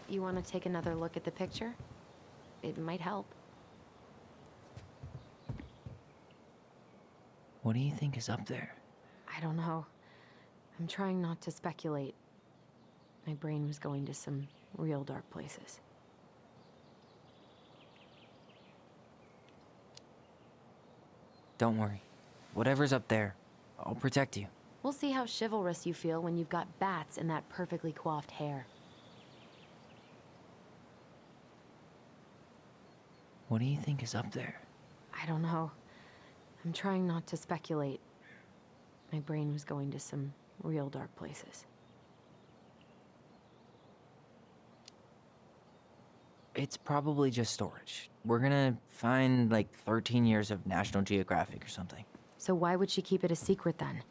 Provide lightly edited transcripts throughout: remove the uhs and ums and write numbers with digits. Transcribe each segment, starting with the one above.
You want to take another look at the picture? It might help. What do you think is up there? I don't know. I'm trying not to speculate. My brain was going to some real dark places. Don't worry. Whatever's up there, I'll protect you. We'll see how chivalrous you feel when you've got bats in that perfectly coiffed hair. What do you think is up there? I don't know. I'm trying not to speculate. My brain was going to some real dark places. It's probably just storage. We're gonna find like 13 years of National Geographic or something. So why would she keep it a secret then?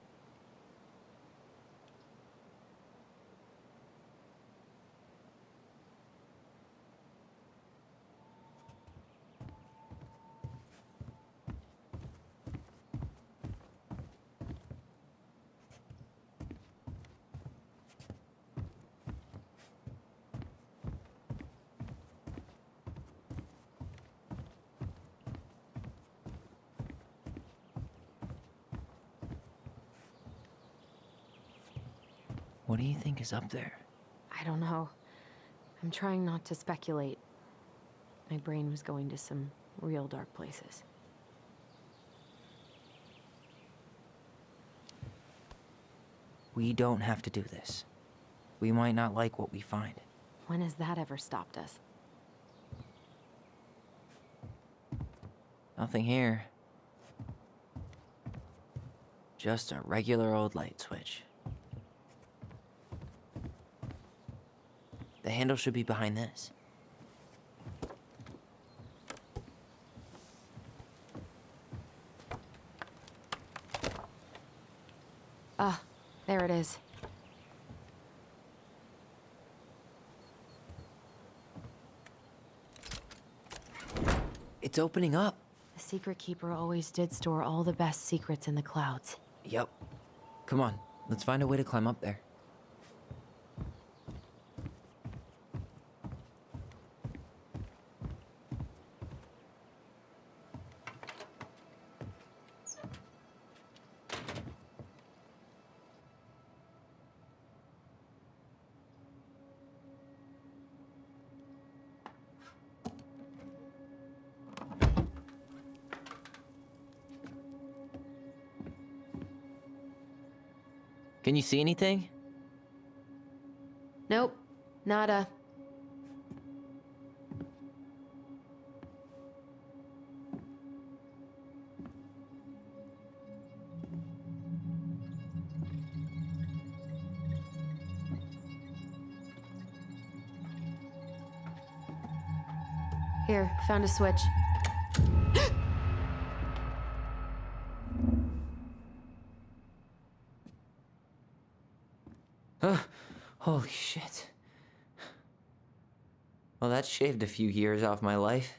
What do you think is up there? I don't know. I'm trying not to speculate. My brain was going to some real dark places. We don't have to do this. We might not like what we find. When has that ever stopped us? Nothing here. Just a regular old light switch. The handle should be behind this. Ah, there it is. It's opening up. The secret keeper always did store all the best secrets in the clouds. Yep. Come on, let's find a way to climb up there. Can you see anything? Nope, nada. Here, found a switch. Holy shit. Well, that shaved a few years off my life.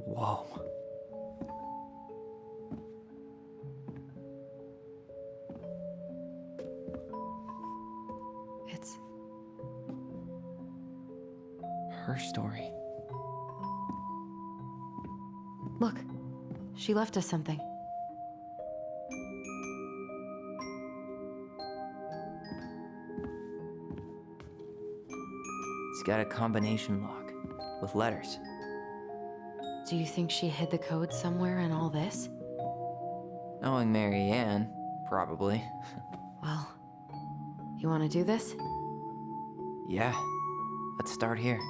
Whoa. It's Her story. Look, she left us something. It's got a combination lock with letters. Do you think she hid the code somewhere in all this? Knowing Mary Ann, probably. Well, you want to do this? Yeah, let's start here.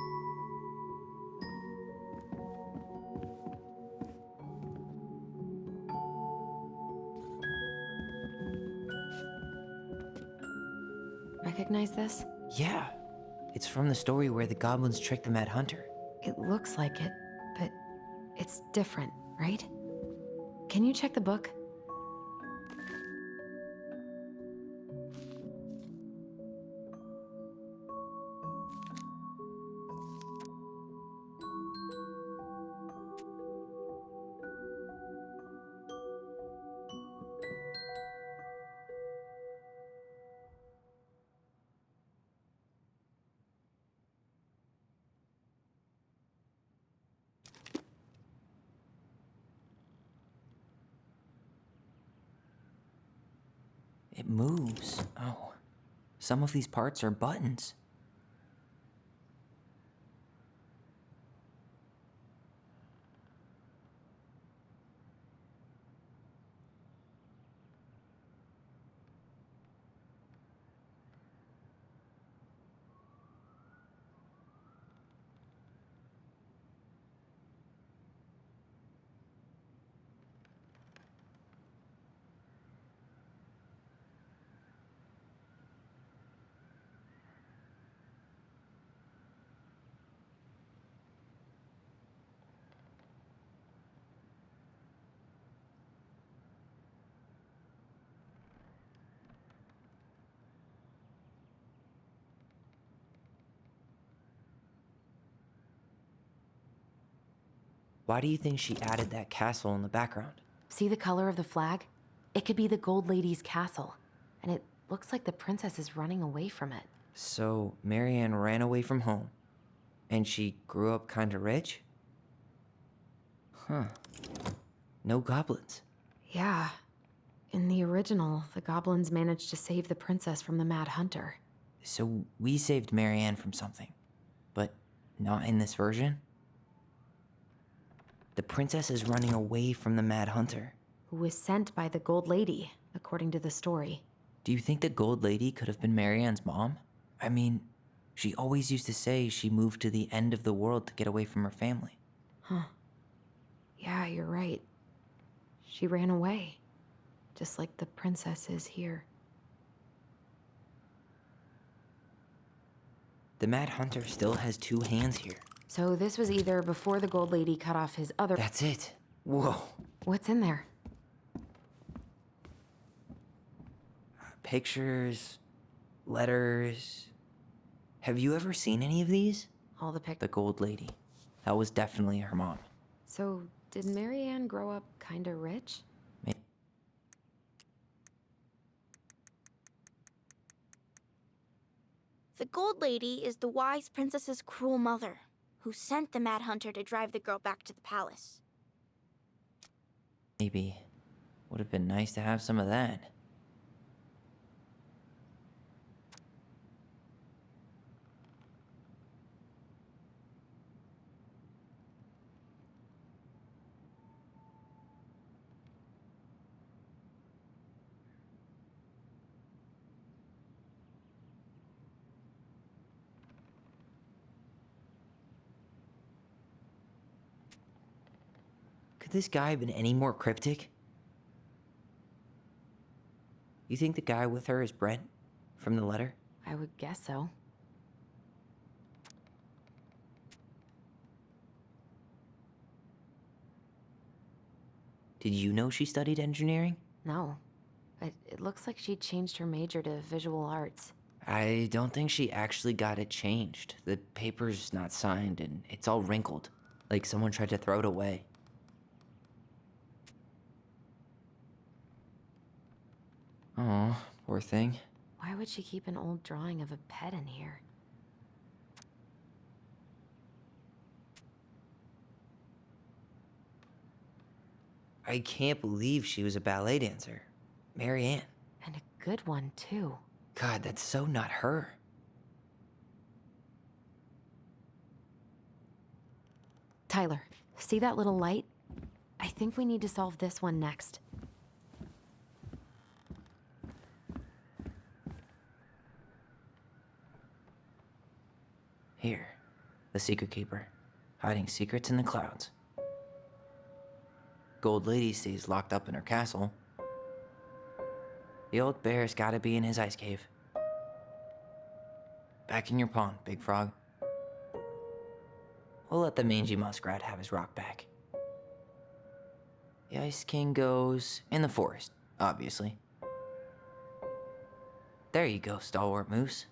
Recognize this? Yeah, it's from the story where the goblins tricked the Mad Hunter. It looks like it, but it's different, right? Can you check the book? It moves. Oh. Some of these parts are buttons. Why do you think she added that castle in the background? See the color of the flag? It could be the Gold Lady's castle. And it looks like the princess is running away from it. So, Marianne ran away from home, and she grew up kinda rich? Huh. No goblins. Yeah. In the original, the goblins managed to save the princess from the Mad Hunter. So, we saved Marianne from something, but not in this version? The princess is running away from the Mad Hunter. Who was sent by the Gold Lady, according to the story. Do you think the Gold Lady could have been Marianne's mom? I mean, she always used to say she moved to the end of the world to get away from her family. Huh. Yeah, you're right. She ran away. Just like the princess is here. The Mad Hunter still has 2 hands here. So this was either before the Gold Lady cut off his other... That's it. Whoa. What's in there? Pictures, letters. Have you ever seen any of these? All the The pictures. Gold Lady. That was definitely her mom. So, did Marianne grow up kinda rich? The Gold Lady is the wise princess's cruel mother, who sent the Mad Hunter to drive the girl back to the palace. Maybe. Would have been nice to have some of that. Could this guy have been any more cryptic? You think the guy with her is Brent from the letter? I would guess so. Did you know she studied engineering? No. It looks like she changed her major to visual arts. I don't think she actually got it changed. The paper's not signed and it's all wrinkled, like someone tried to throw it away. Oh, poor thing. Why would she keep an old drawing of a pet in here? I can't believe she was a ballet dancer. Marianne. And a good one, too. God, that's so not her. Tyler, see that little light? I think we need to solve this one next. Here, the Secret Keeper, hiding secrets in the clouds. Gold Lady stays locked up in her castle. The old bear's gotta be in his ice cave. Back in your pond, Big Frog. We'll let the mangy muskrat have his rock back. The Ice King goes in the forest, obviously. There you go, stalwart moose.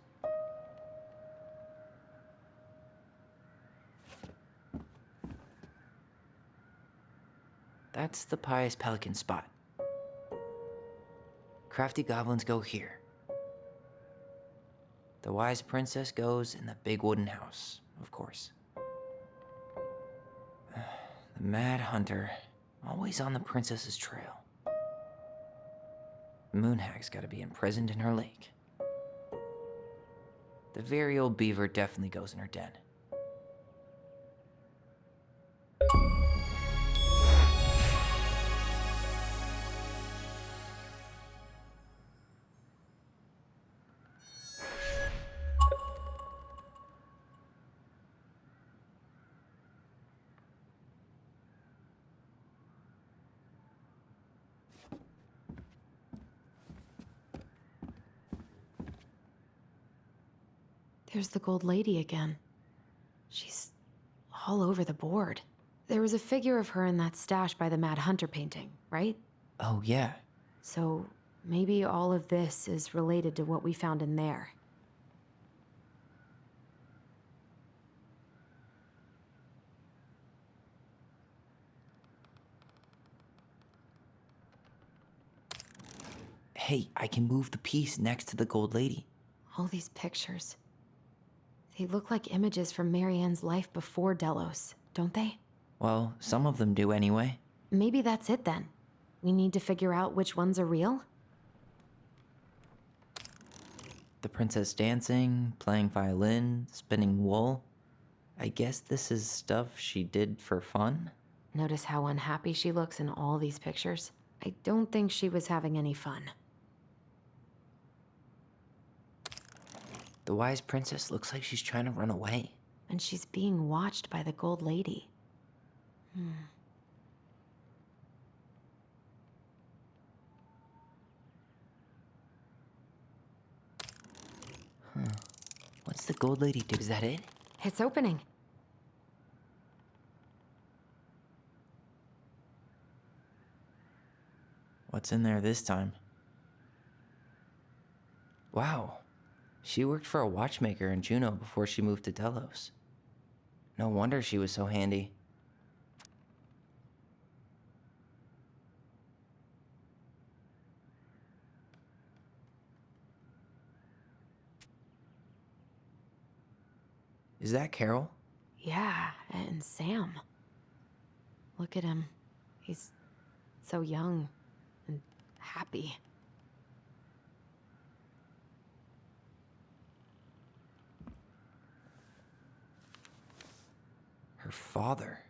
That's the pious pelican spot. Crafty goblins go here. The wise princess goes in the big wooden house, of course. The Mad Hunter, always on the princess's trail. Moonhag's gotta be imprisoned in her lake. The very old beaver definitely goes in her den. There's the gold lady again. She's all over the board. There was a figure of her in that stash by the Mad Hunter painting, right? Oh, yeah. So maybe all of this is related to what we found in there. Hey, I can move the piece next to the gold lady. All these pictures. They look like images from Marianne's life before Delos, don't they? Well, some of them do anyway. Maybe that's it then. We need to figure out which ones are real? The princess dancing, playing violin, spinning wool. I guess this is stuff she did for fun? Notice how unhappy she looks in all these pictures? I don't think she was having any fun. The wise princess looks like she's trying to run away. And she's being watched by the gold lady. What's the gold lady do? Is that it? It's opening. What's in there this time? Wow. She worked for a watchmaker in Juneau before she moved to Delos. No wonder she was so handy. Is that Carol? Yeah, and Sam. Look at him. He's so young and happy. Her father.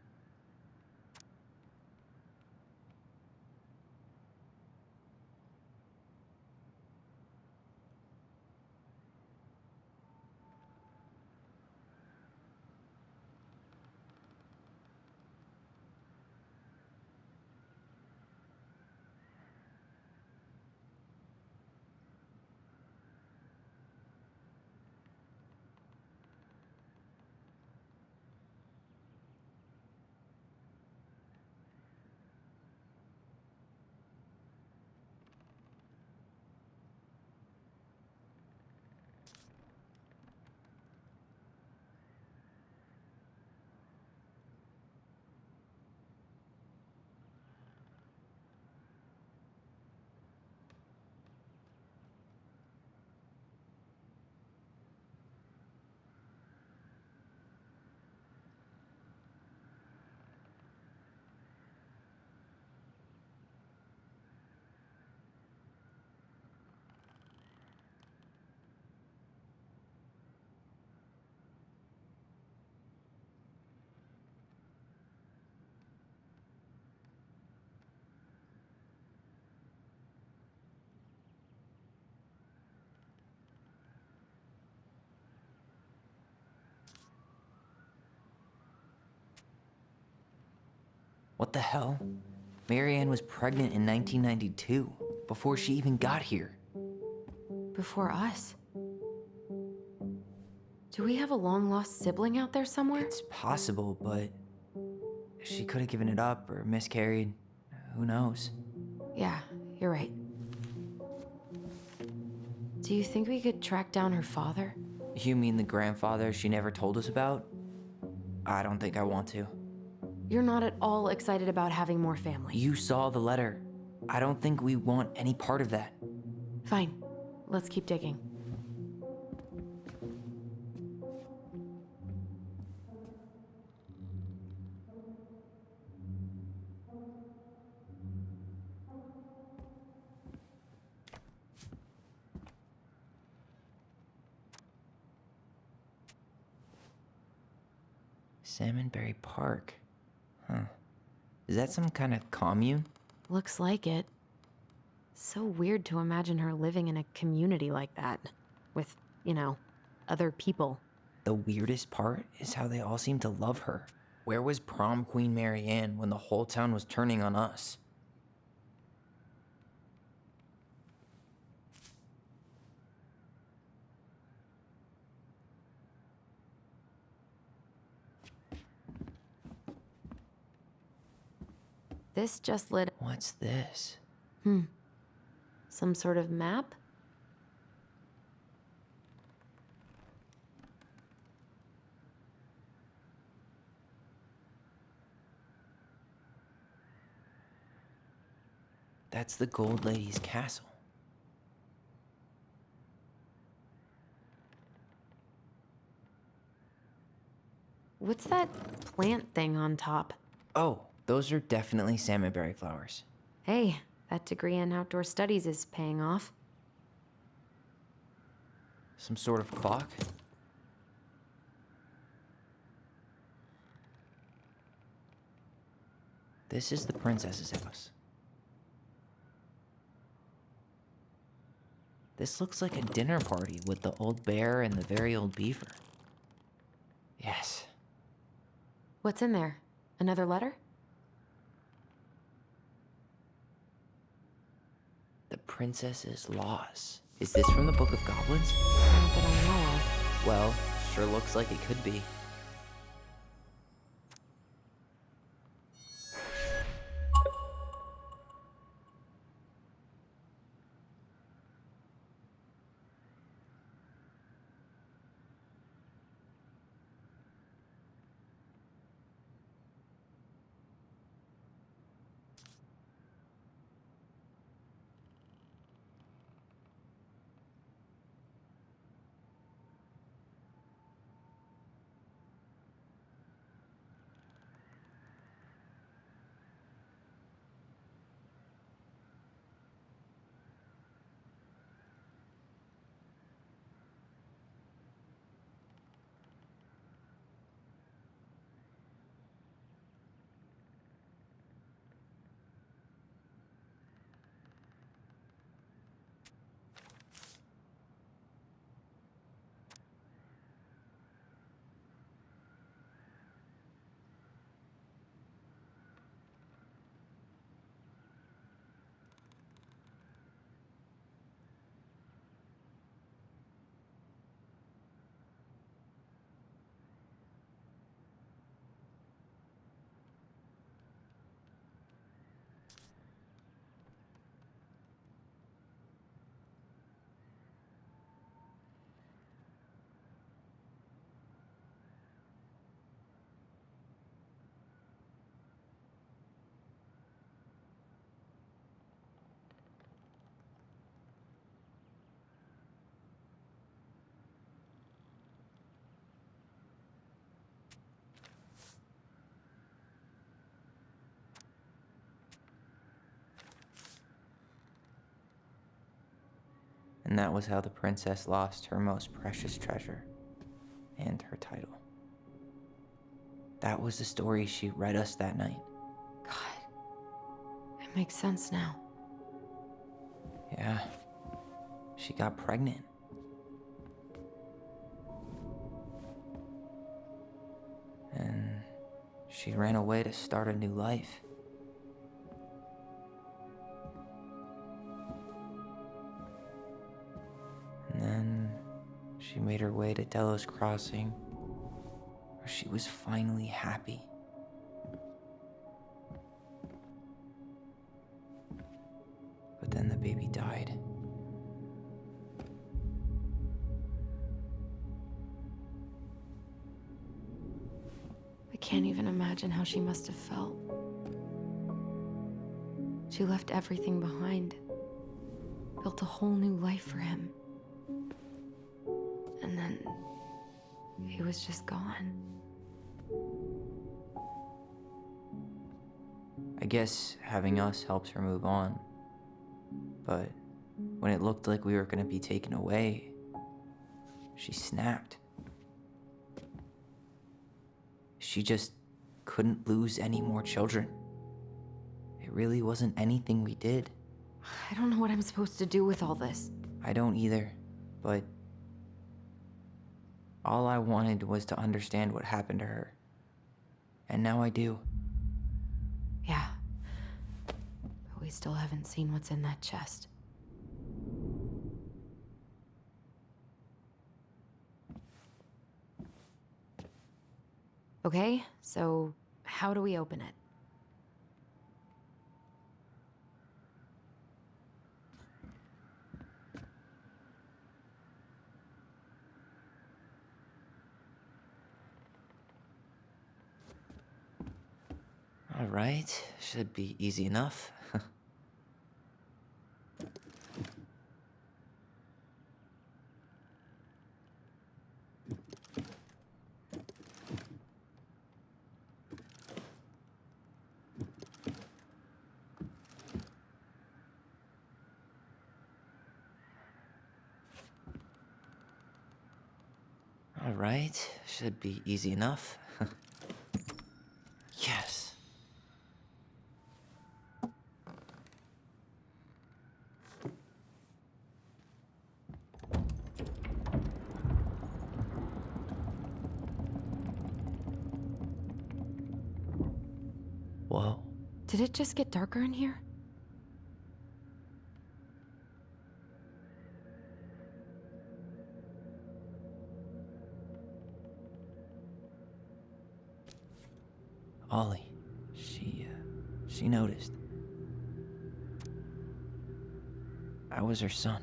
What the hell? Marianne was pregnant in 1992, before she even got here. Before us. Do we have a long-lost sibling out there somewhere? It's possible, but she could have given it up or miscarried. Who knows? Yeah, you're right. Do you think we could track down her father? You mean the grandfather she never told us about? I don't think I want to. You're not at all excited about having more family. You saw the letter. I don't think we want any part of that. Fine. Let's keep digging. Salmonberry Park. Huh. Is that some kind of commune? Looks like it. So weird to imagine her living in a community like that. With, other people. The weirdest part is how they all seem to love her. Where was prom queen Mary Ann when the whole town was turning on us? This just lit. What's this? Some sort of map? That's the Gold Lady's castle. What's that plant thing on top? Oh, those are definitely salmonberry flowers. Hey, that degree in outdoor studies is paying off. Some sort of clock? This is the princess's house. This looks like a dinner party with the old bear and the very old beaver. Yes. What's in there? Another letter? The princess's loss. Is this from the Book of Goblins? Not that I know of. Well, sure looks like it could be. And that was how the princess lost her most precious treasure and her title. That was the story she read us that night. God. It makes sense now. Yeah. She got pregnant. And she ran away to start a new life. And then she made her way to Delos Crossing, where she was finally happy. But then the baby died. I can't even imagine how she must have felt. She left everything behind, built a whole new life for him. And then he was just gone. I guess having us helped her move on. But when it looked like we were gonna be taken away, she snapped. she just couldn't lose any more children. It really wasn't anything we did. I don't know what I'm supposed to do with all this. I don't either, but all I wanted was to understand what happened to her. And now I do. Yeah. But we still haven't seen what's in that chest. Okay, so how do we open it? All right, should be easy enough. All right, should be easy enough. Yes. Whoa. Did it just get darker in here? Ollie, she noticed. I was her son.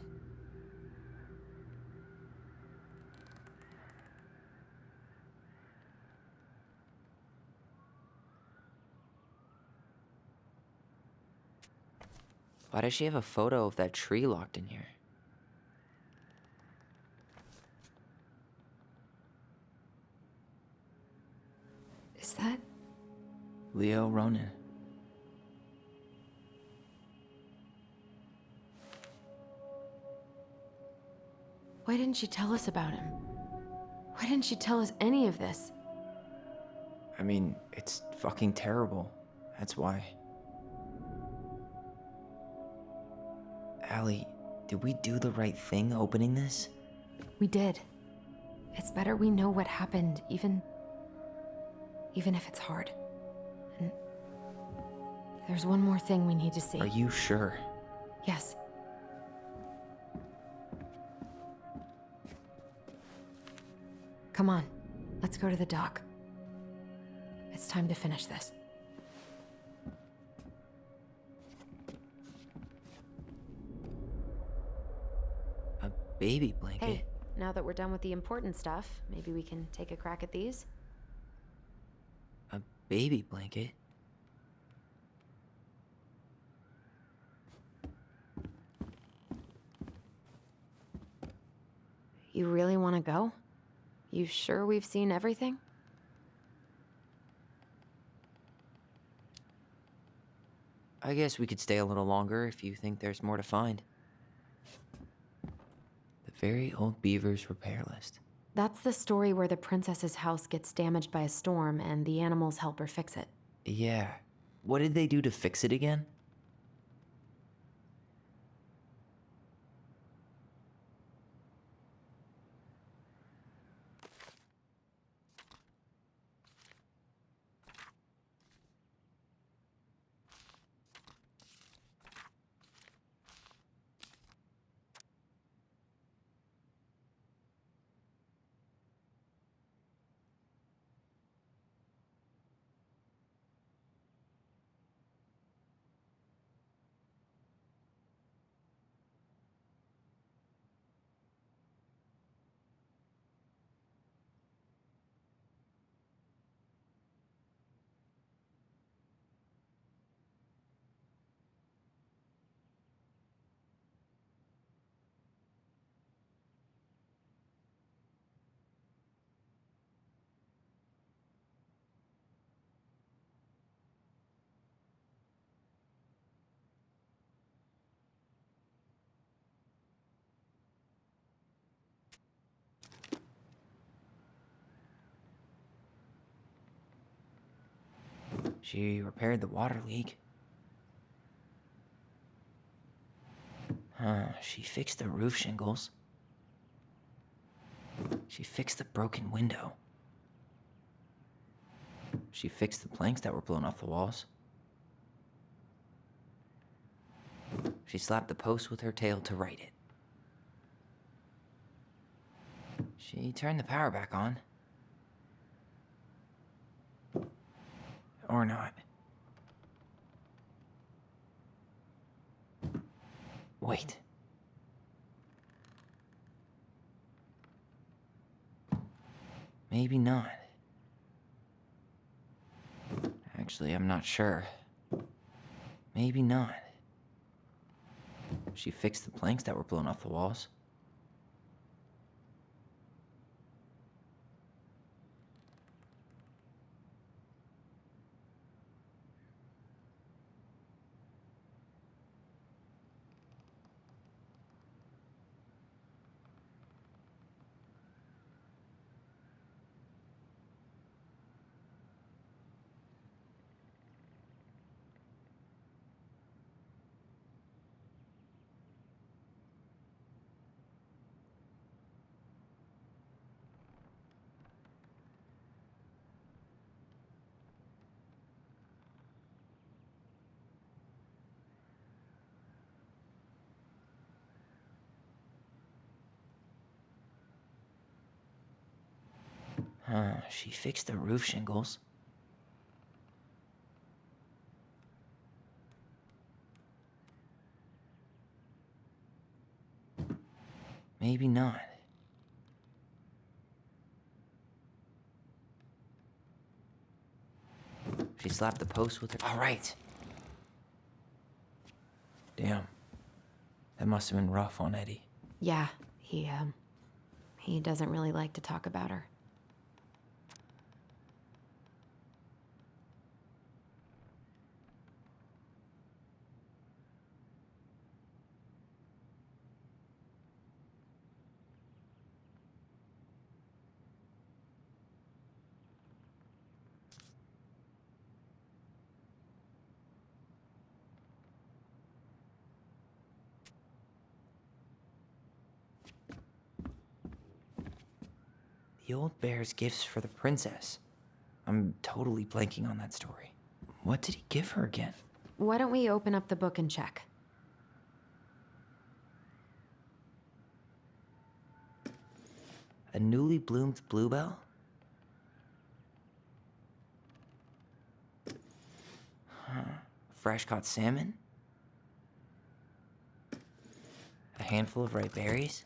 Why does she have a photo of that tree locked in here? Is that... Leo Ronan. Why didn't she tell us about him? Why didn't she tell us any of this? I mean, it's fucking terrible. That's why. Allie, did we do the right thing opening this? We did. It's better we know what happened, even if it's hard. And there's one more thing we need to see. Are you sure? Yes. Come on, let's go to the dock. It's time to finish this. A baby blanket? Hey, now that we're done with the important stuff, maybe we can take a crack at these? A baby blanket? You really want to go? You sure we've seen everything? I guess we could stay a little longer if you think there's more to find. The very old beaver's repair list. That's the story where the princess's house gets damaged by a storm and the animals help her fix it. Yeah. What did they do to fix it again? She repaired the water leak. She fixed the roof shingles. She fixed the broken window. She fixed the planks that were blown off the walls. She slapped the post with her tail to right it. She turned the power back on. Or not. Wait. Maybe not. Actually, I'm not sure. Maybe not. She fixed the planks that were blown off the walls. She fixed the roof shingles. Maybe not. She slapped the post with her. All right. Damn. That must have been rough on Eddie. Yeah, he doesn't really like to talk about her. The old bear's gifts for the princess. I'm totally blanking on that story. What did he give her again? Why don't we open up the book and check? A newly bloomed bluebell? Fresh caught salmon? A handful of ripe berries?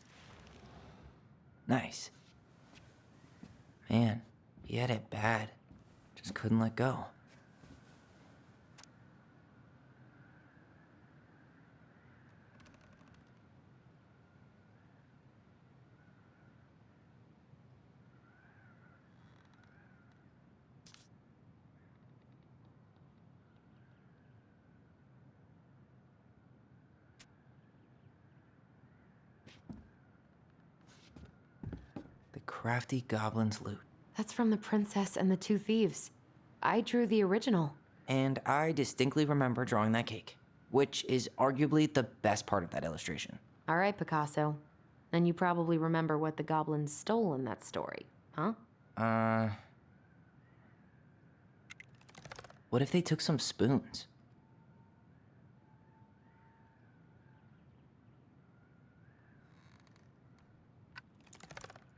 Nice. Man, he had it bad. Just couldn't let go. The crafty goblin's loot. That's from The Princess and the Two Thieves. I drew the original. And I distinctly remember drawing that cake, which is arguably the best part of that illustration. All right, Picasso. And you probably remember what the goblins stole in that story, huh? What if they took some spoons?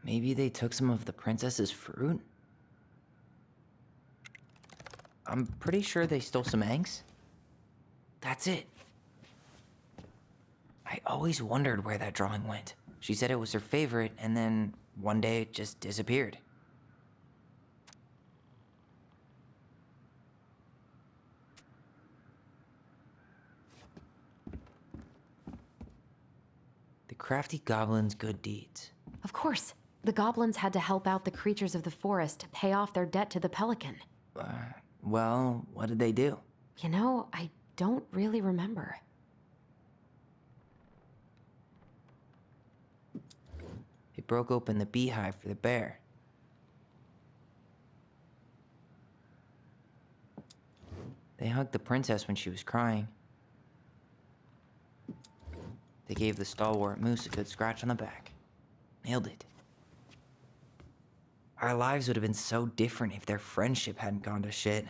Maybe they took some of the princess's fruit? I'm pretty sure they stole some eggs. That's it. I always wondered where that drawing went. She said it was her favorite, and then one day it just disappeared. The crafty goblin's good deeds. Of course. The goblins had to help out the creatures of the forest to pay off their debt to the pelican. Well, what did they do? You know, I don't really remember. They broke open the beehive for the bear. They hugged the princess when she was crying. They gave the stalwart moose a good scratch on the back. Nailed it. Our lives would have been so different if their friendship hadn't gone to shit.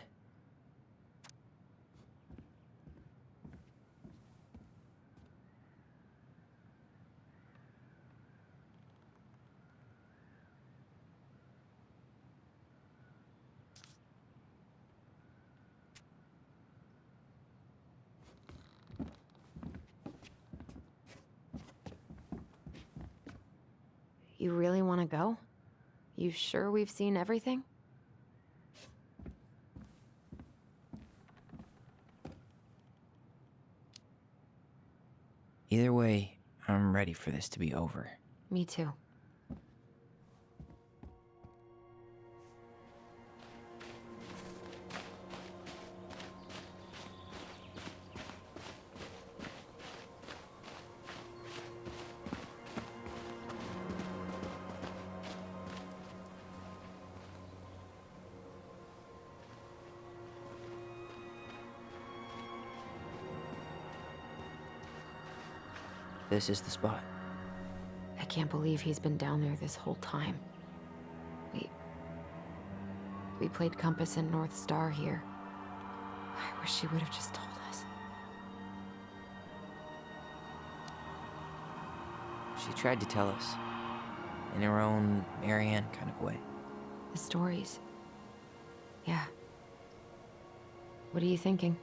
You really want to go? You sure we've seen everything? Either way, I'm ready for this to be over. Me too. This is the spot. I can't believe he's been down there this whole time. We played Compass and North Star here. I wish she would have just told us. She tried to tell us. In her own Marianne kind of way. The stories. Yeah. What are you thinking?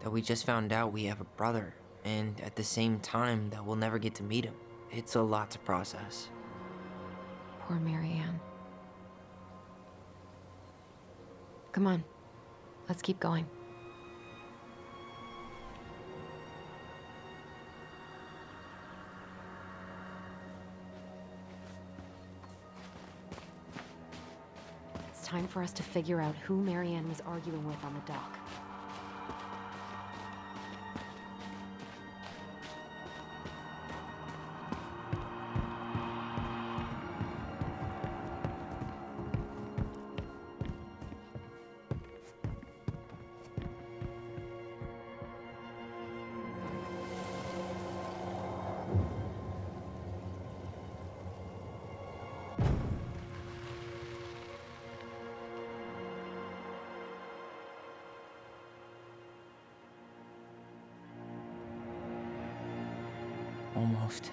That we just found out we have a brother, and at the same time that we'll never get to meet him. It's a lot to process. Poor Marianne. Come on. Let's keep going. It's time for us to figure out who Marianne was arguing with on the dock. Almost.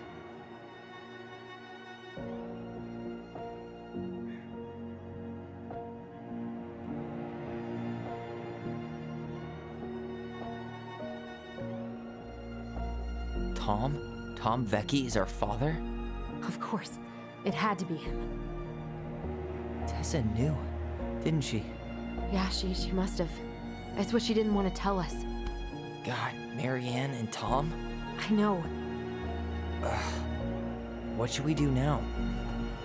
Tom? Tom Vecchi is our father? Of course. It had to be him. Tessa knew, didn't she? Yeah, she must have. It's what she didn't want to tell us. God, Marianne and Tom? I know. What should we do now?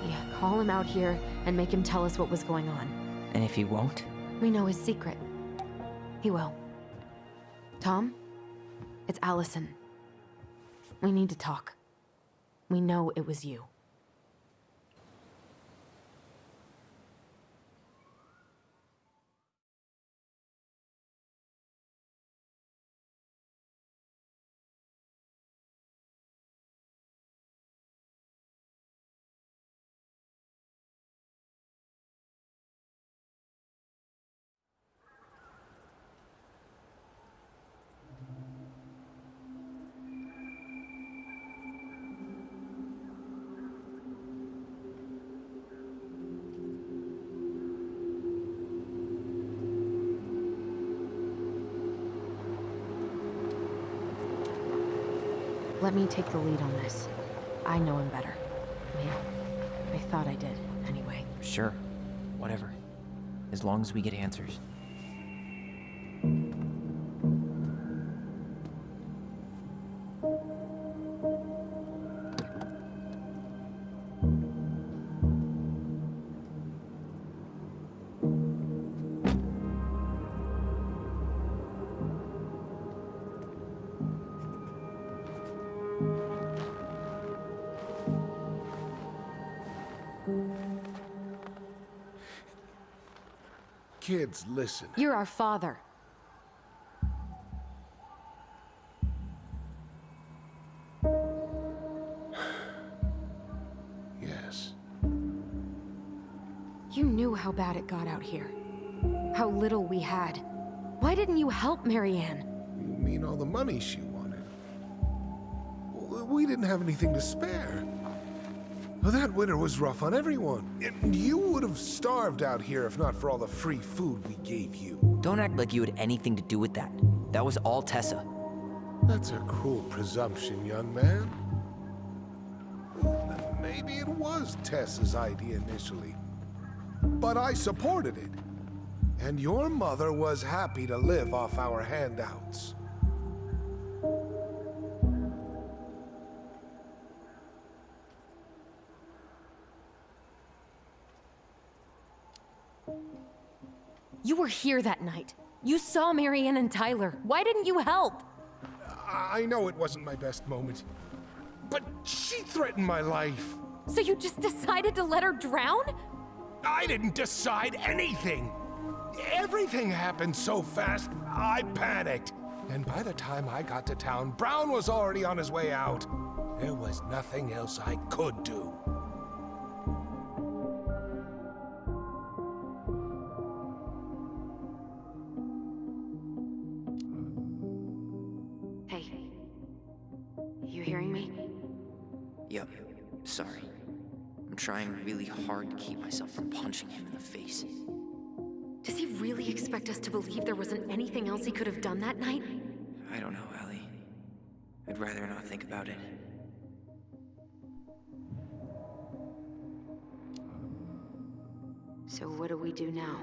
Yeah, call him out here and make him tell us what was going on. And if he won't? We know his secret. He will. Tom? It's Allison. We need to talk. We know it was you. Let me take the lead on this. I know him better. Yeah, I thought I did, anyway. Sure. Whatever. As long as we get answers. Kids, listen. You're our father. Yes. You knew how bad it got out here. How little we had. Why didn't you help Marianne? You mean all the money she wanted? We didn't have anything to spare. Well, that winter was rough on everyone. And you would have starved out here if not for all the free food we gave you. Don't act like you had anything to do with that. That was all Tessa. That's a cruel presumption, young man. Maybe it was Tessa's idea initially. But I supported it. And your mother was happy to live off our handouts. You were here that night. You saw Marianne and Tyler. Why didn't you help? I know it wasn't my best moment. But she threatened my life. So you just decided to let her drown? I didn't decide anything. Everything happened so fast, I panicked. And by the time I got to town, Brown was already on his way out. There was nothing else I could do. Hey. You hearing me? Yep, sorry. I'm trying really hard to keep myself from punching him in the face. Does he really expect us to believe there wasn't anything else he could have done that night? I don't know, Ellie. I'd rather not think about it. So what do we do now?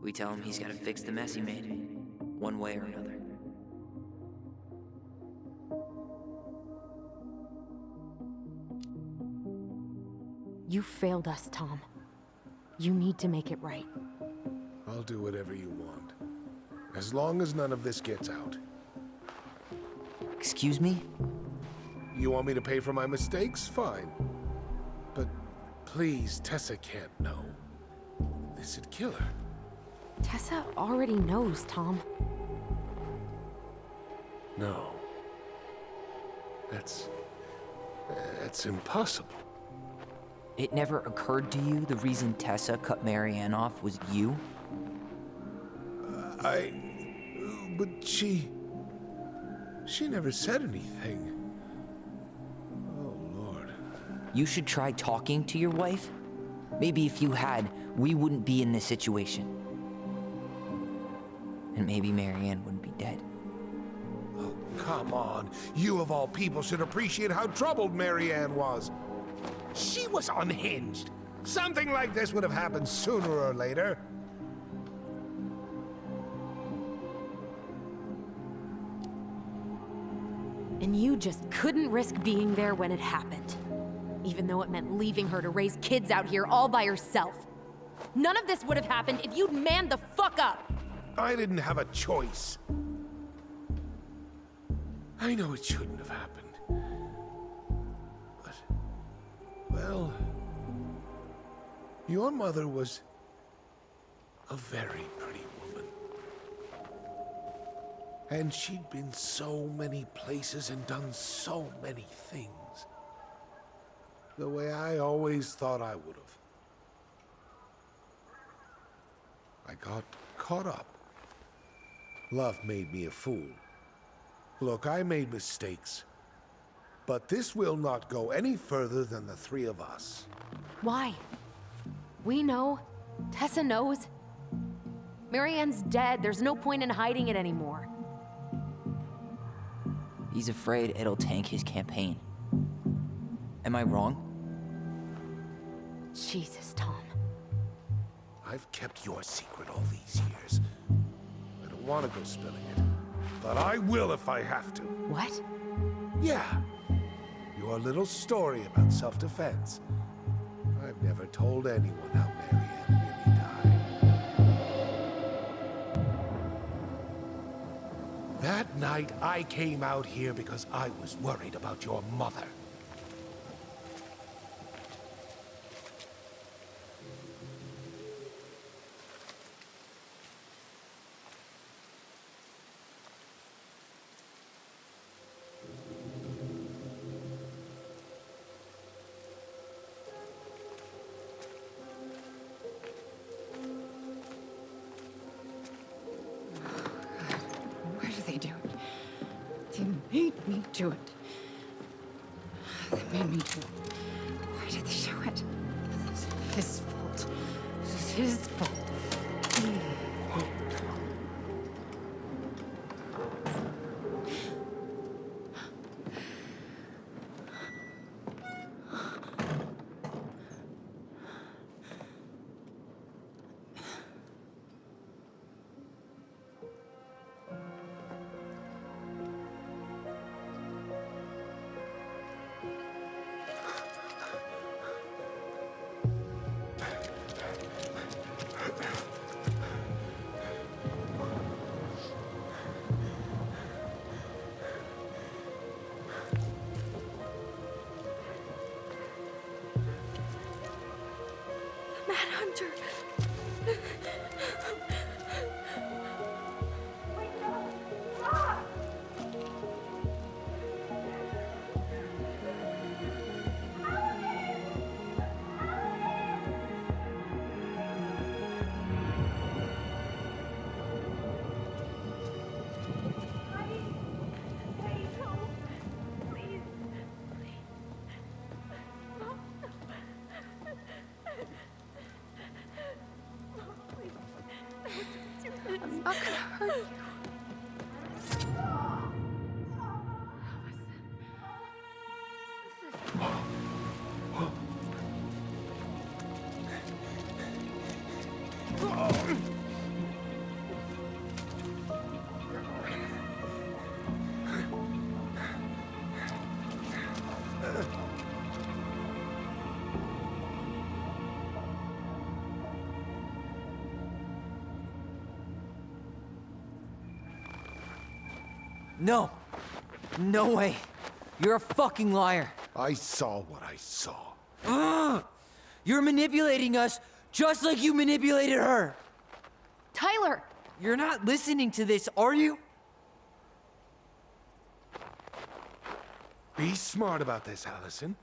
We tell him he's gotta fix the mess he made, one way or another. You failed us, Tom. You need to make it right. I'll do whatever you want. As long as none of this gets out. Excuse me? You want me to pay for my mistakes? Fine. But please, Tessa can't know. This'd kill her. Tessa already knows, Tom. No. That's impossible. It never occurred to you the reason Tessa cut Marianne off was you? But she never said anything. Oh, Lord. You should try talking to your wife. Maybe if you had, we wouldn't be in this situation. And maybe Marianne wouldn't be dead. Oh, come on. You of all people should appreciate how troubled Marianne was. She was unhinged. Something like this would have happened sooner or later. And you just couldn't risk being there when it happened. Even though it meant leaving her to raise kids out here all by herself. None of this would have happened if you'd manned the fuck up! I didn't have a choice. I know it shouldn't have happened. But, well, your mother was a very pretty woman. And she'd been so many places and done so many things. The way I always thought I would have. I got caught up. Love made me a fool. Look, I made mistakes. But this will not go any further than the three of us. Why? We know. Tessa knows. Marianne's dead. There's no point in hiding it anymore. He's afraid it'll tank his campaign. Am I wrong? Jesus, Tom. I've kept your secret all these years. I don't want to go spilling it. But I will if I have to. What? Yeah. Your little story about self-defense. I've never told anyone how Marianne really died. That night, I came out here because I was worried about your mother. me do it. They made me do it. Why did they do it? This is his fault. This is his fault. Hunter. I'm not gonna hurt you. No. No way. You're a fucking liar. I saw what I saw. Ugh! You're manipulating us just like you manipulated her. Tyler! You're not listening to this, are you? Be smart about this, Allison.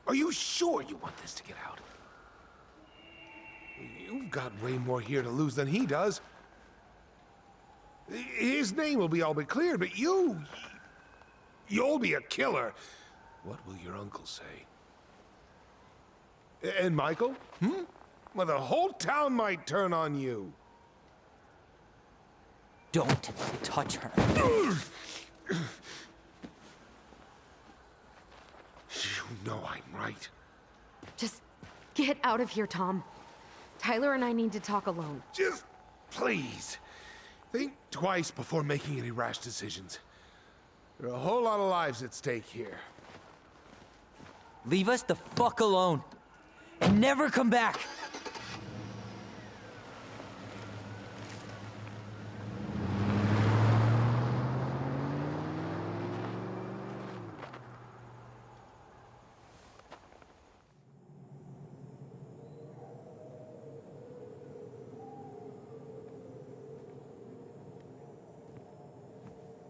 Are you sure you want this to get out? You've got way more here to lose than he does. His name will be all but cleared, but you'll be a killer. What will your uncle say? And Michael? Well, the whole town might turn on you. Don't touch her. You know I'm right. Just get out of here, Tom. Tyler and I need to talk alone. Just please. Think twice before making any rash decisions. There are a whole lot of lives at stake here. Leave us the fuck alone. And never come back.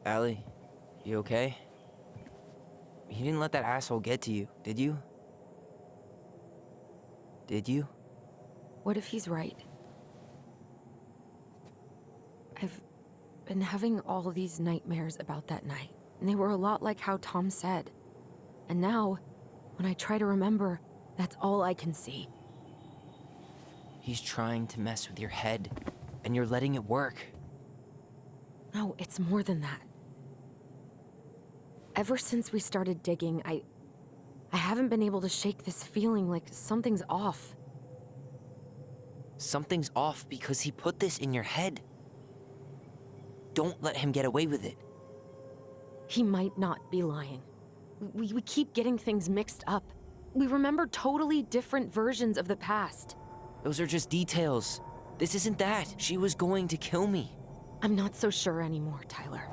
Allie, you okay? You didn't let that asshole get to you, did you? Did you? What if he's right? I've been having all these nightmares about that night, and they were a lot like how Tom said. And now, when I try to remember, that's all I can see. He's trying to mess with your head, and you're letting it work. No, it's more than that. Ever since we started digging, I haven't been able to shake this feeling like something's off. Something's off because he put this in your head. Don't let him get away with it. He might not be lying. We keep getting things mixed up. We remember totally different versions of the past. Those are just details. This isn't that. She was going to kill me. I'm not so sure anymore, Tyler.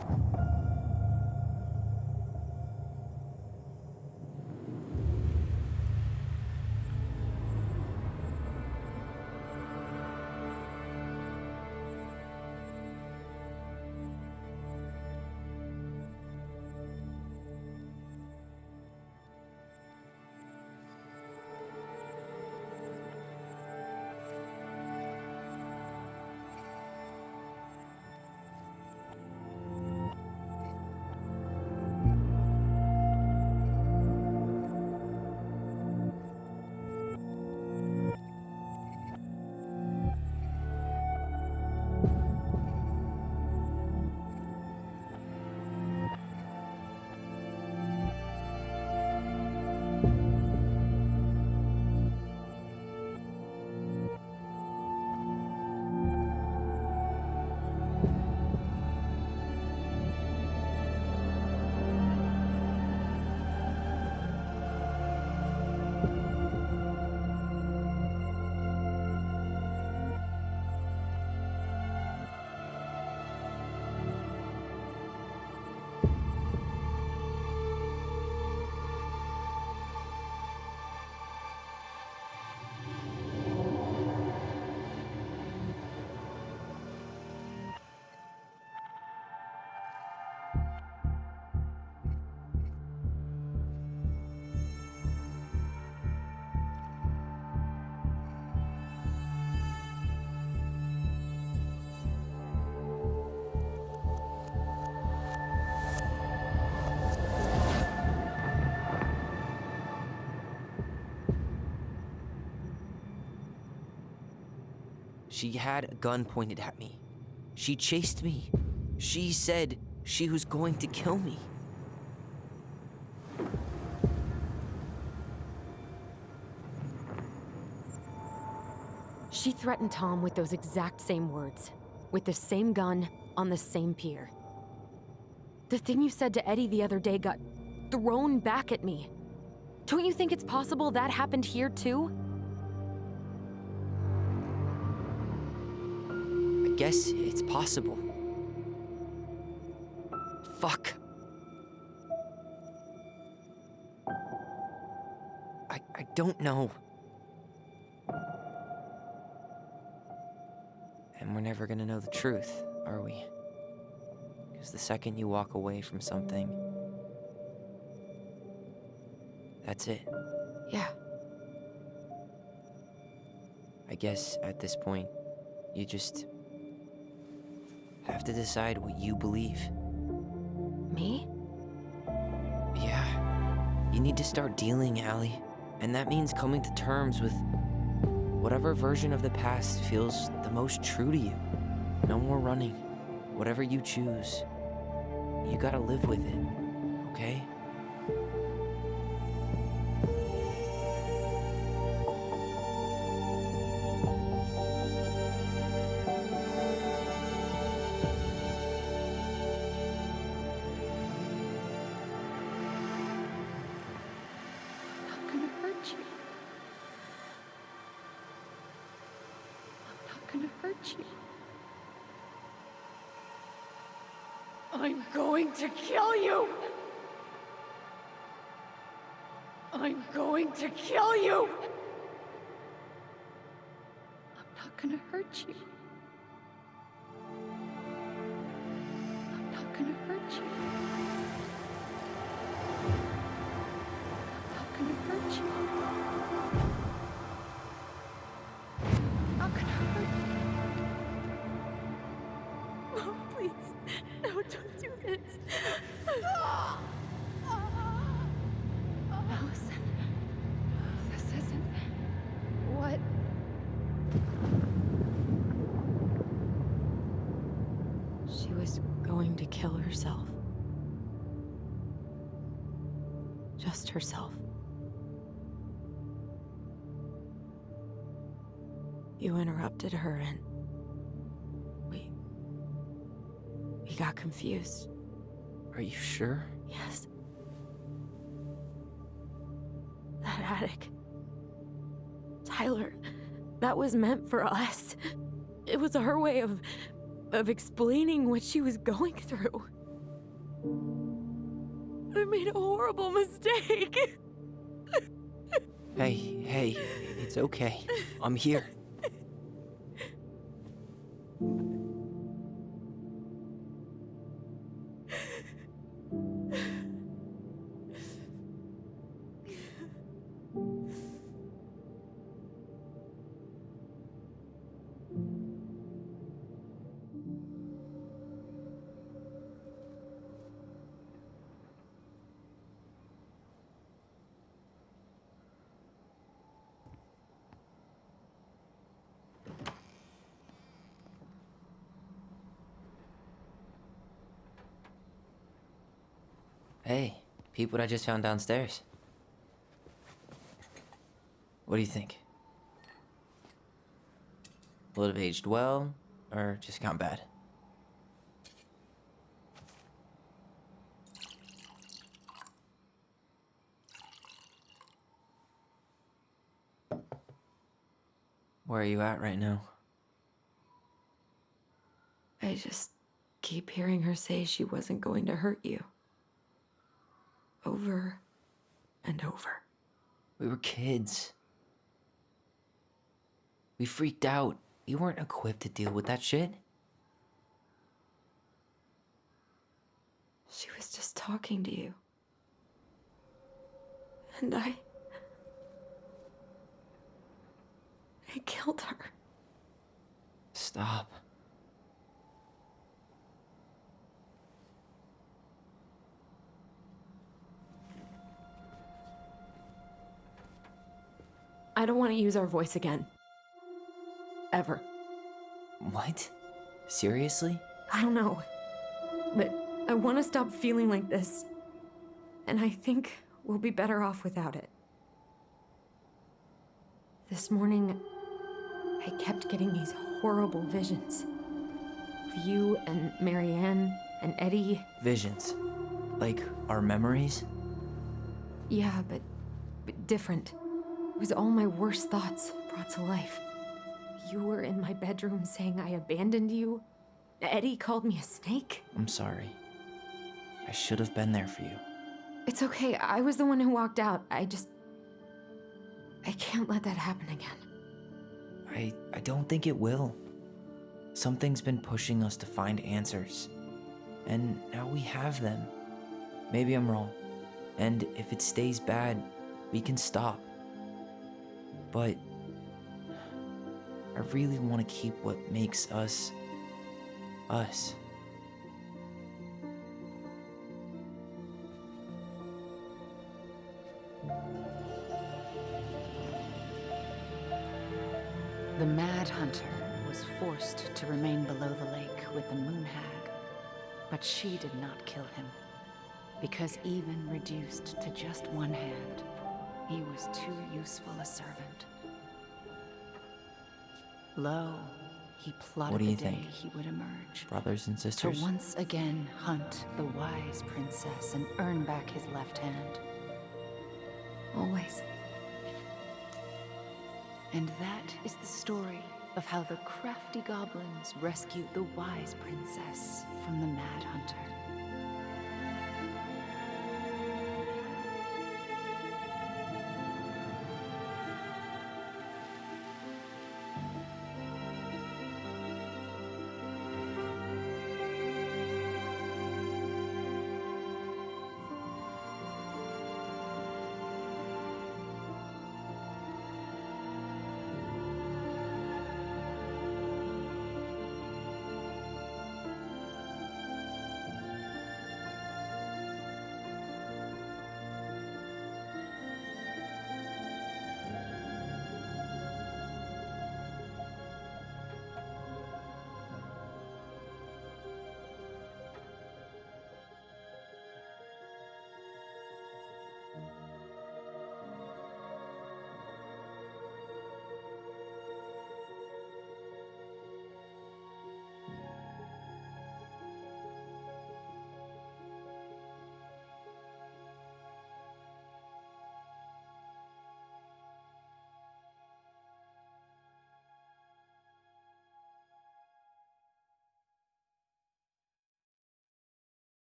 She had a gun pointed at me. She chased me. She said she was going to kill me. She threatened Tom with those exact same words, with the same gun, on the same pier. The thing you said to Eddie the other day got thrown back at me. Don't you think it's possible that happened here too? I guess it's possible. Fuck. I don't know. And we're never gonna know the truth, are we? Because the second you walk away from something, that's it. Yeah. I guess at this point, you just have to decide what you believe. Me? Yeah. You need to start dealing, Allie. And that means coming to terms with whatever version of the past feels the most true to you. No more running. Whatever you choose, you gotta live with it, okay? I'm going to kill you! I'm going to kill you! I'm not gonna hurt you. I'm not gonna hurt you. I'm not gonna hurt you. I'm not gonna hurt you. Mom, please. No, don't do this. Allison, this isn't what... She was going to kill herself. Just herself. You interrupted her and... We got confused. Are you sure? Yes. That attic. Tyler, that was meant for us. It was her way of explaining what she was going through. I made a horrible mistake. Hey, it's okay. I'm here. Hey, peep what I just found downstairs. What do you think? Will it have aged well, or just gone bad? Where are you at right now? I just keep hearing her say she wasn't going to hurt you. Over and over. We were kids. We freaked out. You weren't equipped to deal with that shit. She was just talking to you. And I killed her. Stop. I don't want to use our voice again. Ever. What? Seriously? I don't know. But I want to stop feeling like this. And I think we'll be better off without it. This morning, I kept getting these horrible visions. Of you and Marianne and Eddie. Visions? Like our memories? Yeah, but different. It was all my worst thoughts brought to life. You were in my bedroom saying I abandoned you. Eddie called me a snake. I'm sorry. I should have been there for you. It's okay, I was the one who walked out. I can't let that happen again. I don't think it will. Something's been pushing us to find answers. And now we have them. Maybe I'm wrong. And if it stays bad, we can stop. But I really want to keep what makes us, us. The Mad Hunter was forced to remain below the lake with the Moon Hag, but she did not kill him, because even reduced to just one hand, he was too useful a servant. Lo, he plotted What do you the day think? he would emerge, Brothers and to sisters? once again hunt the wise princess and earn back his left hand. Always. And that is the story of how the crafty goblins rescued the wise princess from the Mad Hunter.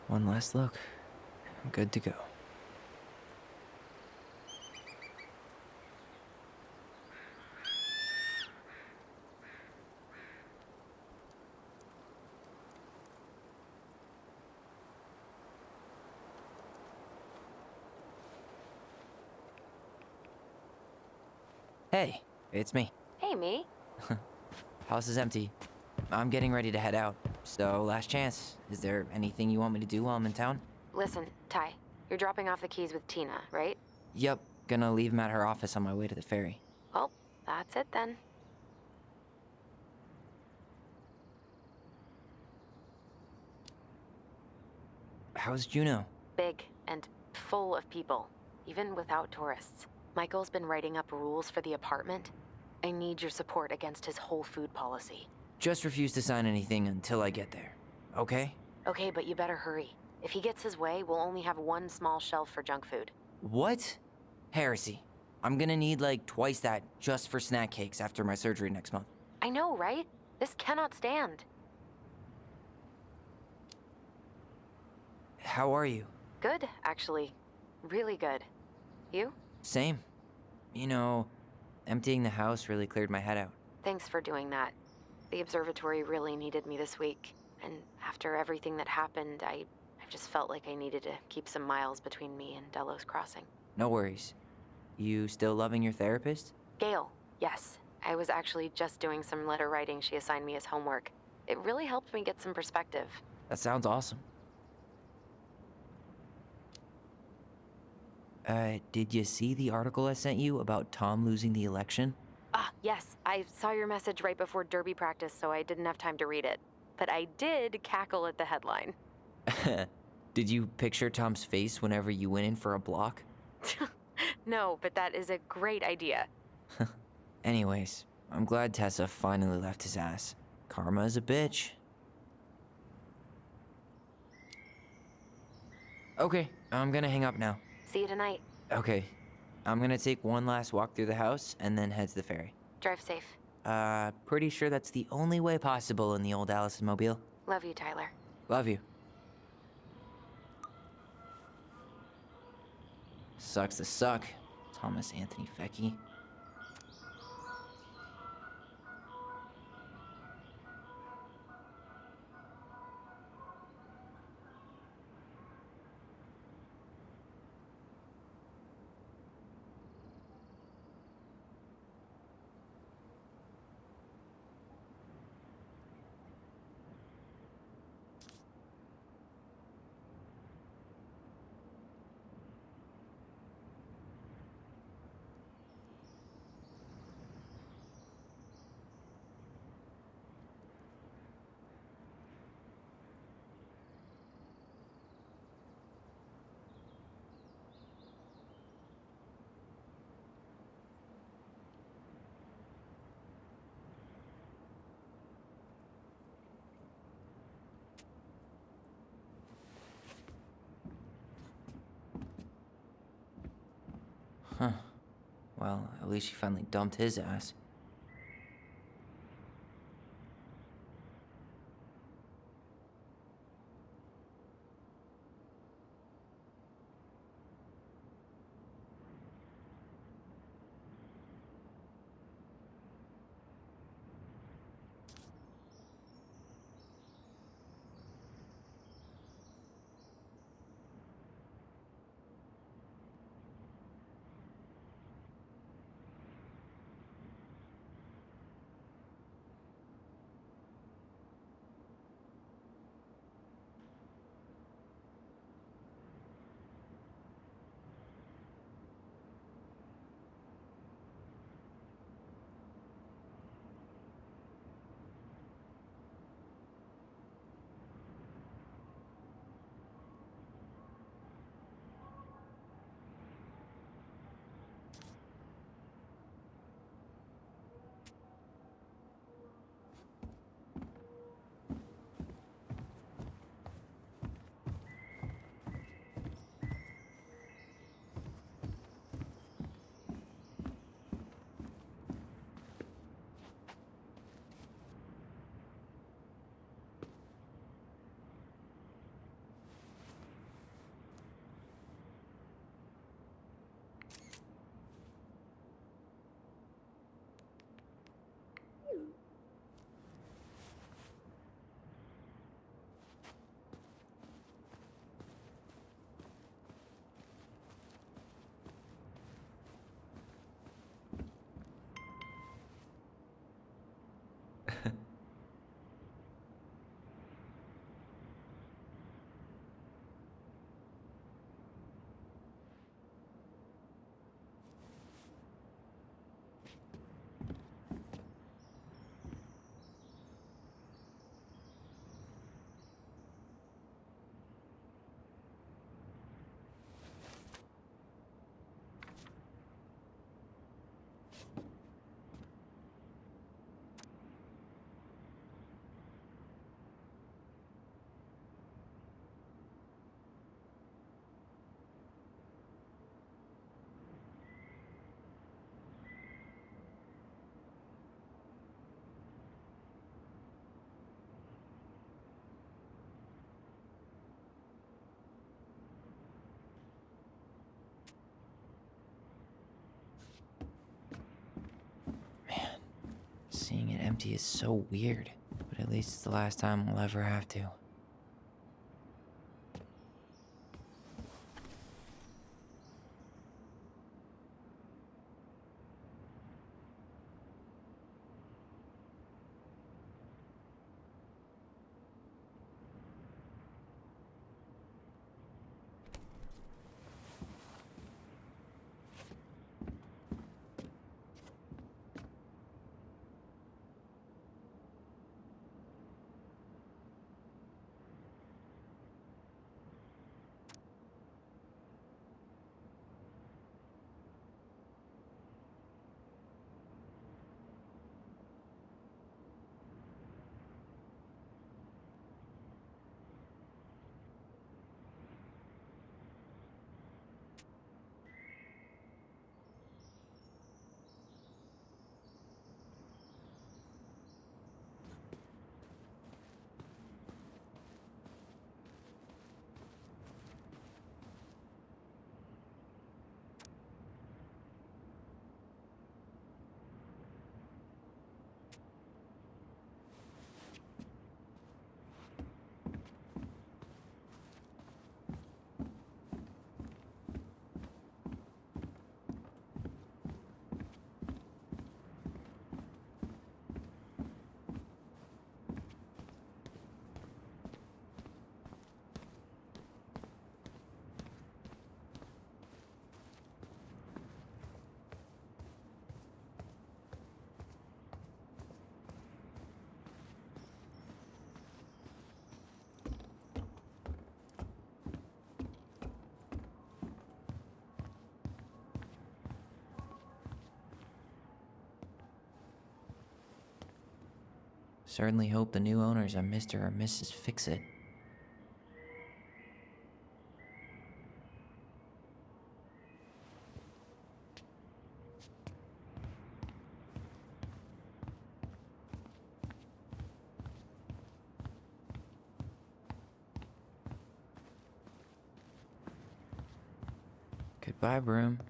One last look. I'm good to go. Hey, it's me. Hey, me. House is empty. I'm getting ready to head out. So, last chance. Is there anything you want me to do while I'm in town? Listen, Ty, you're dropping off the keys with Tina, right? Yep, gonna leave them at her office on my way to the ferry. Well, that's it then. How's Juno? Big and full of people, even without tourists. Michael's been writing up rules for the apartment. I need your support against his whole food policy. Just refuse to sign anything until I get there, okay? Okay, but you better hurry. If he gets his way, we'll only have one small shelf for junk food. What? Heresy. I'm gonna need like twice that just for snack cakes after my surgery next month. I know, right? This cannot stand. How are you? Good, actually. Really good. You? Same. You know, emptying the house really cleared my head out. Thanks for doing that. The observatory really needed me this week. And after everything that happened, I just felt like I needed to keep some miles between me and Delos Crossing. No worries. You still loving your therapist? Gail, yes. I was actually just doing some letter writing she assigned me as homework. It really helped me get some perspective. That sounds awesome. Did you see the article I sent you about Tom losing the election? Ah, yes. I saw your message right before Derby practice, so I didn't have time to read it. But I did cackle at the headline. Did you picture Tom's face whenever you went in for a block? No, but that is a great idea. Anyways, I'm glad Tessa finally left his ass. Karma is a bitch. Okay, I'm gonna hang up now. See you tonight. Okay, I'm gonna take one last walk through the house and then head to the ferry. Drive safe. Pretty sure that's the only way possible in the old Allison mobile. Love you, Tyler. Love you. Sucks to suck, Thomas Anthony Fecky. Huh. Well, at least she finally dumped his ass. empty is so weird, but at least it's the last time we'll ever have to. Certainly hope the new owners are Mr. or Mrs. Fix-It. Goodbye, broom.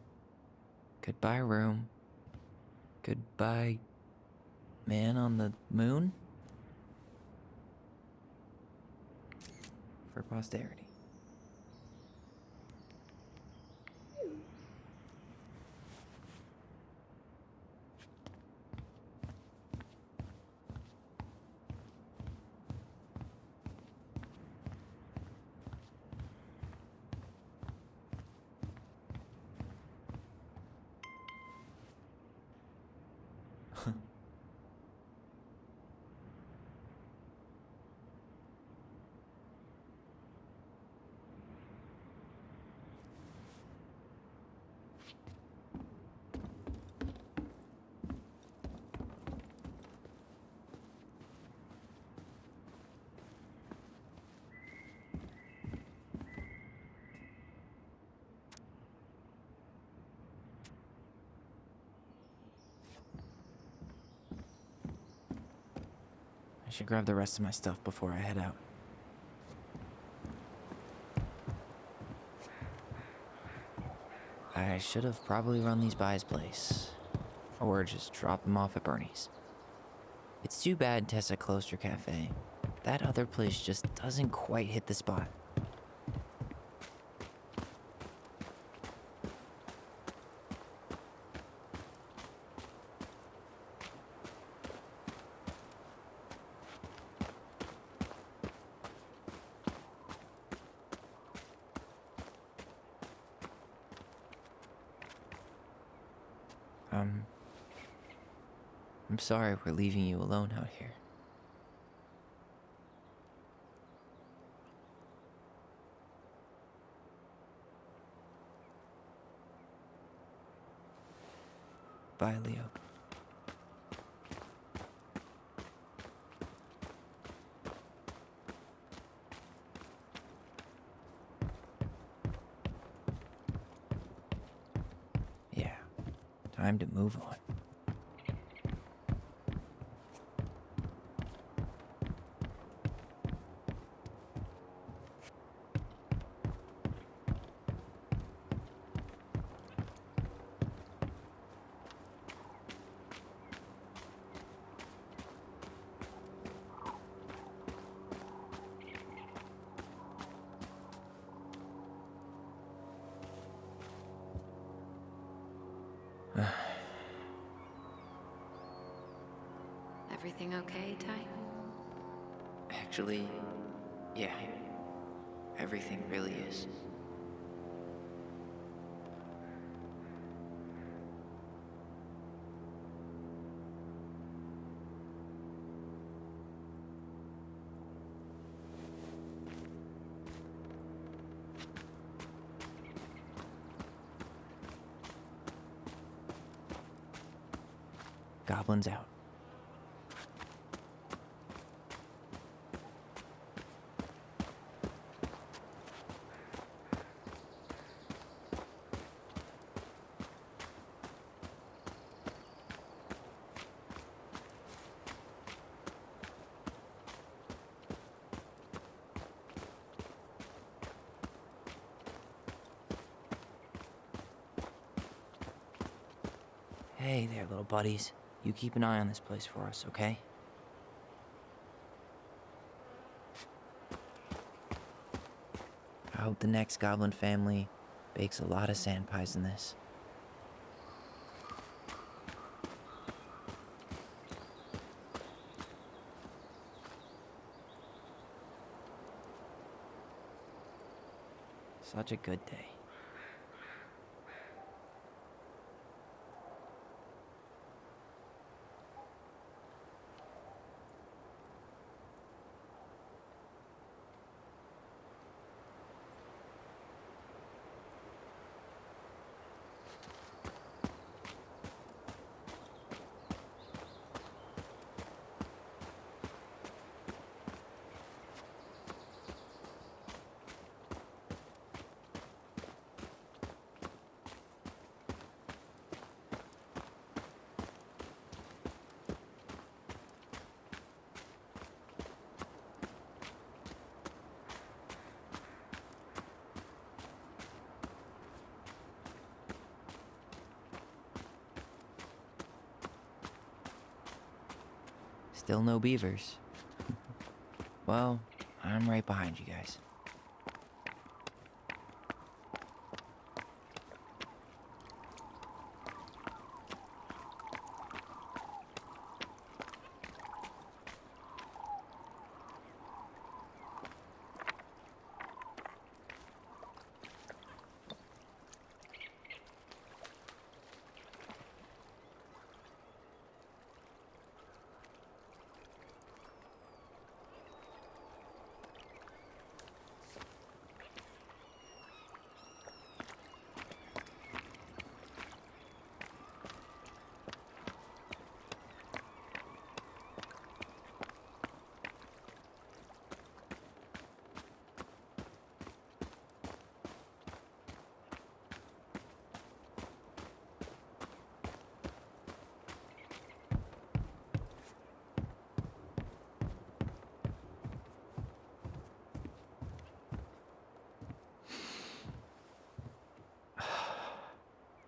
Goodbye, room. Goodbye, man on the moon? For posterity. I should grab the rest of my stuff before I head out. I should have probably run these by his place. Or just drop them off at Bernie's. It's too bad Tessa closed her cafe. That other place just doesn't quite hit the spot. I'm sorry we're leaving you alone out here. Bye, Leo. Yeah, time to move on. Everything okay, Ty? Actually, yeah. Everything really is. Goblins out. Hey there, little buddies. You keep an eye on this place for us, okay? I hope the next goblin family bakes a lot of sand pies in this. Such a good day. Still no beavers. Well, I'm right behind you guys.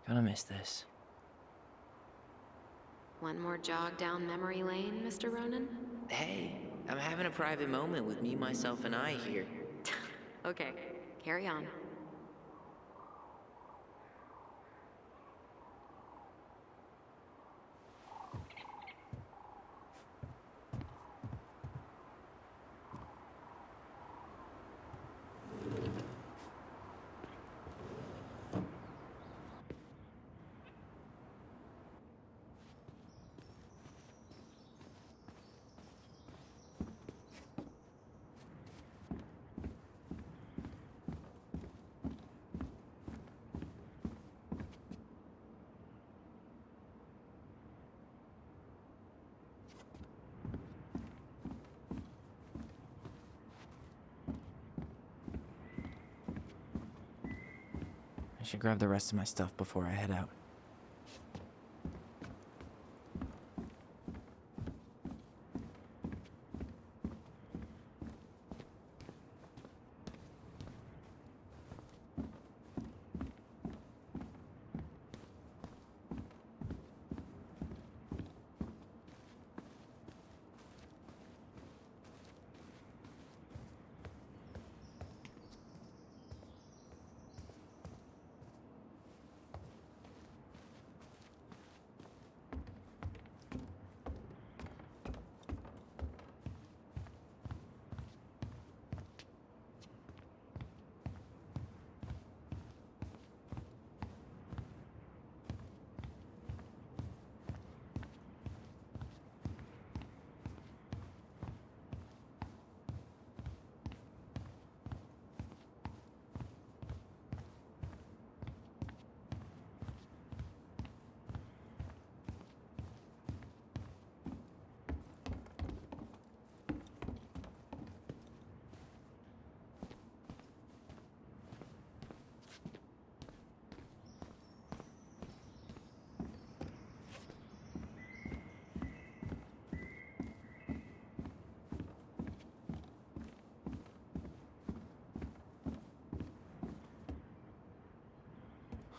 Gonna miss this. One more jog down memory lane, Mr. Ronan? Hey, I'm having a private moment with me, myself, and I here. Okay, carry on. I should grab the rest of my stuff before I head out.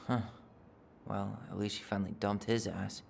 Huh. Well, at least she finally dumped his ass.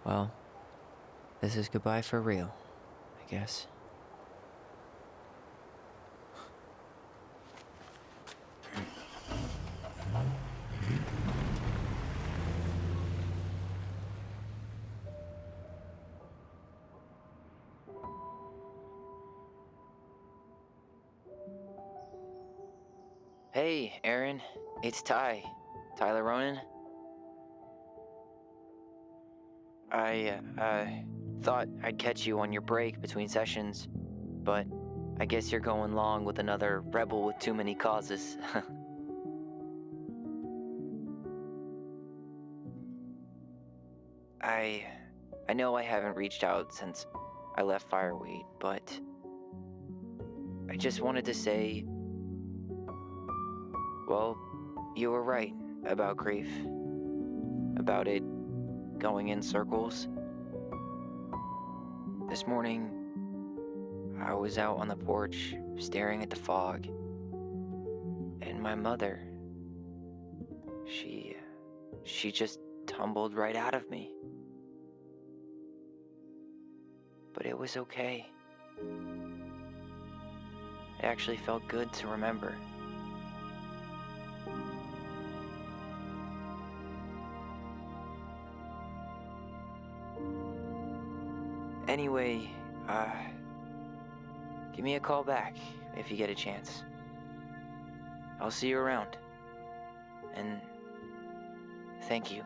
Well, this is goodbye for real, I guess. Hey, Aaron. It's Tyler Ronan. I thought I'd catch you on your break between sessions, but I guess you're going along with another rebel with too many causes. I know I haven't reached out since I left Fireweed, but I just wanted to say, well, you were right about grief, about it going in circles. This morning, I was out on the porch staring at the fog, and my mother, she just tumbled right out of me. But it was okay. It actually felt good to remember. Anyway, give me a call back if you get a chance. I'll see you around. And thank you.